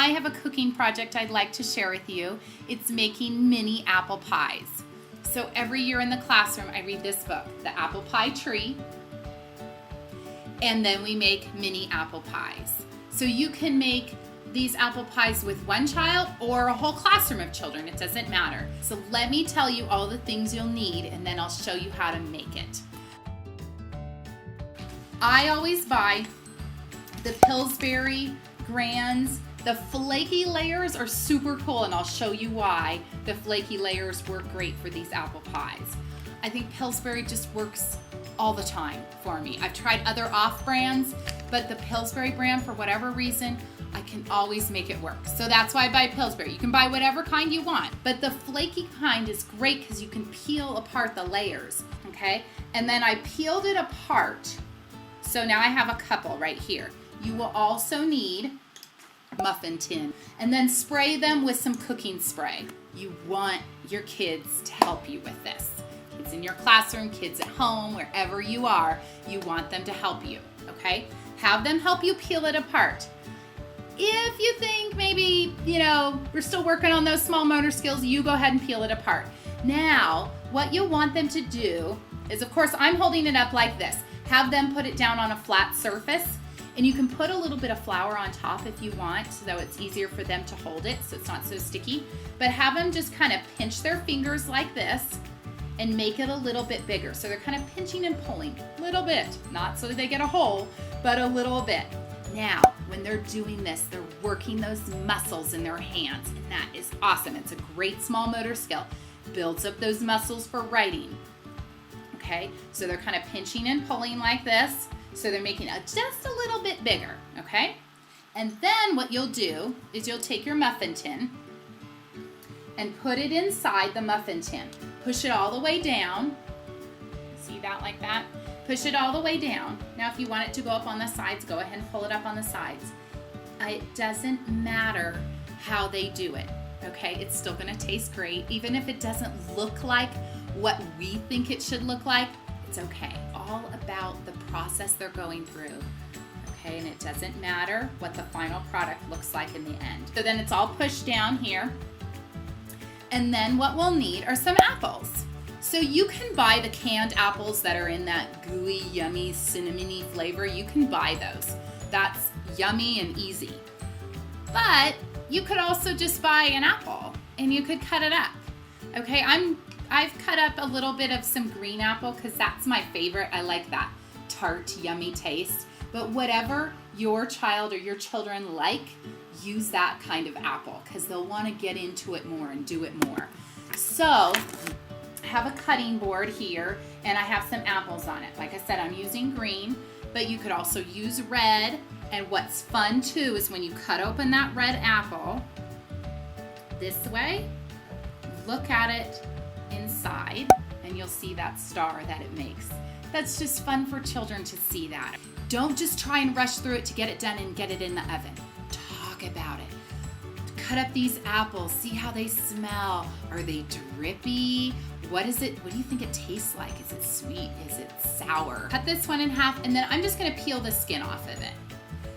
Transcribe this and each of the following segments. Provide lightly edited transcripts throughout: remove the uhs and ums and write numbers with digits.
I have a cooking project I'd like to share with you. It's making mini apple pies. So every year in the classroom, I read this book, The Apple Pie Tree, and then we make mini apple pies. So you can make these apple pies with one child or a whole classroom of children, it doesn't matter. So let me tell you all the things you'll need, and then I'll show you how to make it. I always buy the Pillsbury Grands. The flaky layers are super cool, and I'll show you why the flaky layers work great for these apple pies. I think Pillsbury just works all the time for me. I've tried other off brands, but the Pillsbury brand, for whatever reason, I can always make it work. So that's why I buy Pillsbury. You can buy whatever kind you want, but the flaky kind is great because you can peel apart the layers, okay? And then I peeled it apart. So now I have a couple right here. You will also need muffin tin, and then spray them with some cooking spray. You want your kids to help you with this. Kids in your classroom, kids at home, wherever you are, you want them to help you, okay? Have them help you peel it apart. If you think maybe, we're still working on those small motor skills, you go ahead and peel it apart. Now, what you'll want them to do is, of course, I'm holding it up like this. Have them put it down on a flat surface. And you can put a little bit of flour on top if you want, so that it's easier for them to hold it so it's not so sticky. But have them just kind of pinch their fingers like this and make it a little bit bigger. So they're kind of pinching and pulling a little bit, not so that they get a hole, but a little bit. Now, when they're doing this, they're working those muscles in their hands, and that is awesome. It's a great small motor skill. Builds up those muscles for writing. Okay, so they're kind of pinching and pulling like this. So they're making it just a little bit bigger, okay? And then what you'll do is you'll take your muffin tin and put it inside the muffin tin. Push it all the way down. See that like that? Push it all the way down. Now if you want it to go up on the sides, go ahead and pull it up on the sides. It doesn't matter how they do it, okay? It's still gonna taste great. Even if it doesn't look like what we think it should look like, it's okay. All about the process they're going through, okay? And it doesn't matter what the final product looks like in the end. So then it's all pushed down here. And then what we'll need are some apples. So you can buy the canned apples that are in that gooey, yummy, cinnamony flavor. You can buy those. That's yummy and easy. But you could also just buy an apple and you could cut it up, okay? I've cut up a little bit of some green apple because that's my favorite. I like that tart, yummy taste. But whatever your child or your children like, use that kind of apple because they'll want to get into it more and do it more. So I have a cutting board here and I have some apples on it. Like I said, I'm using green, but you could also use red. And what's fun too is when you cut open that red apple this way, look at it inside and you'll see that star that it makes. That's just fun for children to see that. Don't just try and rush through it to get it done and get it in the oven. Talk about it. Cut up these apples, see how they smell. Are they drippy? What do you think it tastes like? Is it sweet? Is it sour? Cut this one in half and then I'm just gonna peel the skin off of it.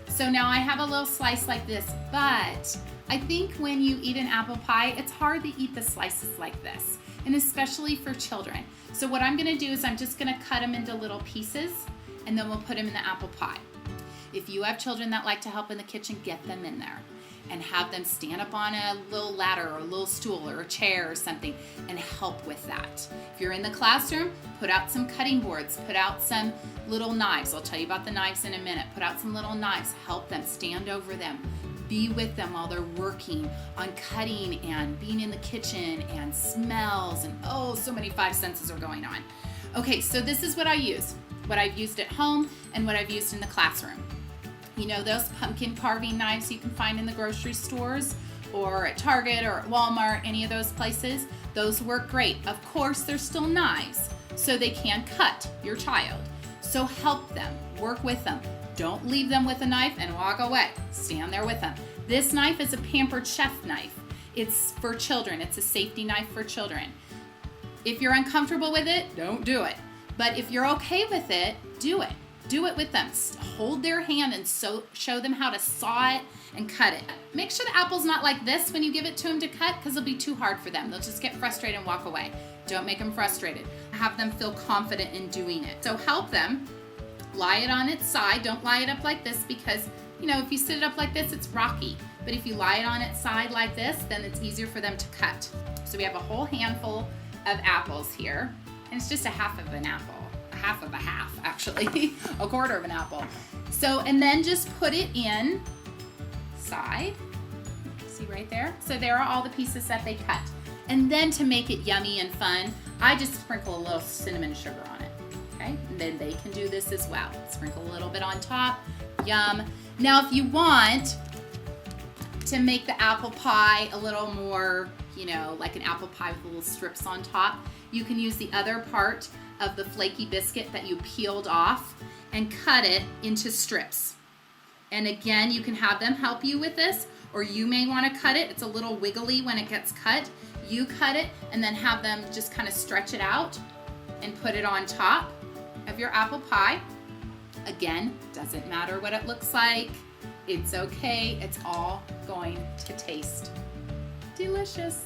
So now I have a little slice like this, but I think when you eat an apple pie, it's hard to eat the slices like this, and especially for children. So what I'm gonna do is I'm just gonna cut them into little pieces and then we'll put them in the apple pie. If you have children that like to help in the kitchen, get them in there and have them stand up on a little ladder or a little stool or a chair or something and help with that. If you're in the classroom, put out some cutting boards, put out some little knives. I'll tell you about the knives in a minute. Put out some little knives, help them, stand over them. Be with them while they're working on cutting and being in the kitchen and smells and so many five senses are going on. Okay, so this is what I use, what I've used at home and what I've used in the classroom. You know those pumpkin carving knives you can find in the grocery stores or at Target or at Walmart, any of those places? Those work great. Of course, they're still knives, so they can cut your child. So help them, work with them. Don't leave them with a knife and walk away. Stand there with them. This knife is a Pampered Chef knife. It's for children. It's a safety knife for children. If you're uncomfortable with it, don't do it. But if you're okay with it, do it. Do it with them. Hold their hand and show them how to saw it and cut it. Make sure the apple's not like this when you give it to them to cut, because it'll be too hard for them. They'll just get frustrated and walk away. Don't make them frustrated. Have them feel confident in doing it. So help them. Lie it on its side. Don't lie it up like this, because if you sit it up like this, it's rocky. But if you lie it on its side like this, then it's easier for them to cut. So we have a whole handful of apples here, and it's just a half of an apple. Half of a half, actually, a quarter of an apple. So, and then just put it in side. See right there? So there are all the pieces that they cut. And then to make it yummy and fun, I just sprinkle a little cinnamon sugar on it. Okay, and then they can do this as well. Sprinkle a little bit on top. Yum. Now, if you want to make the apple pie a little more, like an apple pie with little strips on top, you can use the other part of the flaky biscuit that you peeled off and cut it into strips. And again, you can have them help you with this, or you may want to cut it. It's a little wiggly when it gets cut. You cut it and then have them just kind of stretch it out and put it on top of your apple pie. Again, doesn't matter what it looks like. It's okay. It's all going to taste delicious.